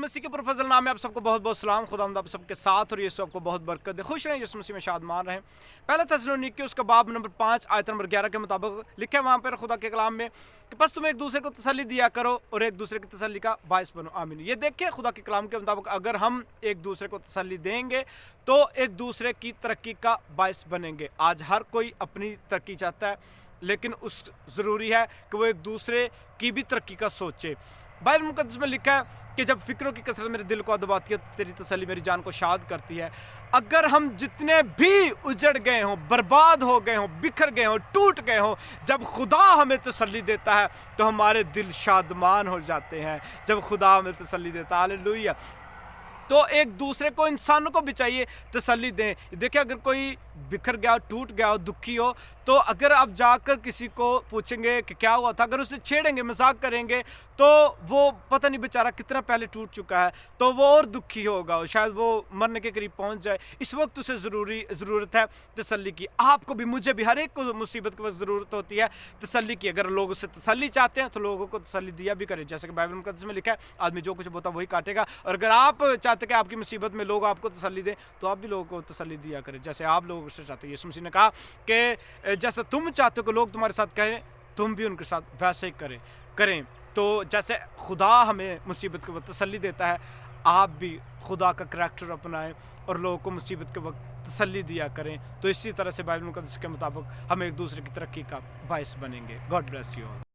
मसीह के पुरफजल नाम में आप सबको बहुत बहुत सलाम। खुदावंद आप सबके साथ और यीशु आपको बहुत बरकत दे। खुश रहें, यीशु मसीह में शादमान रहें। पहला थिस्सलुनीकी उसका बाब नंबर 5 आयत नंबर 11 के मुताबिक लिखा है वहाँ पर खुदा के कलाम में कि बस तुम एक दूसरे को तसल्ली दिया करो और एक दूसरे की तसल्ली का बायस बनो। आमीन। ये देखिए खुदा के कलाम के मुताबिक अगर हम एक दूसरे को तसल्ली देंगे तो एक दूसरे की तरक्की का बायस बनेंगे। आज हर कोई अपनी तरक्की चाहता है, लेकिन उस ज़रूरी है कि वो एक दूसरे की भी तरक्की का सोचे। बाइबल मुकद्दस में लिखा है कि जब फिक्रों की कसरत मेरे दिल को दबाती है तो तेरी तसल्ली मेरी जान को शाद करती है। अगर हम जितने भी उजड़ गए हों, बर्बाद हो गए हों, बिखर गए हों, टूट गए हों, जब खुदा हमें तसल्ली देता है तो हमारे दिल शादमान हो जाते हैं। जब खुदा हमें तसल्ली देता है, हालेलुया। तो एक दूसरे को, इंसानों को भी चाहिए तसल्ली दें। देखिए अगर कोई बिखर गया, टूट गया हो, दुखी हो, तो अगर आप जाकर किसी को पूछेंगे कि क्या हुआ था, अगर उसे छेड़ेंगे, मजाक करेंगे, तो वो पता नहीं बेचारा कितना पहले टूट चुका है, तो वो और दुखी होगा, शायद वो मरने के करीब पहुंच जाए। इस वक्त उसे ज़रूरत है तसल्ली की। आपको भी, मुझे भी, हर एक को मुसीबत के वक्त ज़रूरत होती है तसल्ली की। अगर लोग उसे तसल्ली चाहते हैं तो लोगों को तसल्ली दिया भी करें। जैसे कि बाइबल मुकद्दस में लिखा है, आदमी जो कुछ बोता वही काटेगा। और अगर आप चाहते कि आपकी मुसीबत में लोग आपको तसल्ली दें तो आप भी लोगों को तसल्ली दिया करें, जैसे आप लोगों से चाहते हैं। यीशु मसीह ने कहा कि जैसा तुम चाहते हो कि लोग तुम्हारे साथ करें, तुम भी उनके साथ वैसे ही करें। तो जैसे खुदा हमें मुसीबत के वक्त तसल्ली देता है, आप भी खुदा का करैक्टर अपनाएं और लोगों को मुसीबत के वक्त तसल्ली दिया करें। तो इसी तरह से बाइबल मुकद्दस के मुताबिक हम एक दूसरे की तरक्की का बायस बनेंगे। God bless you all.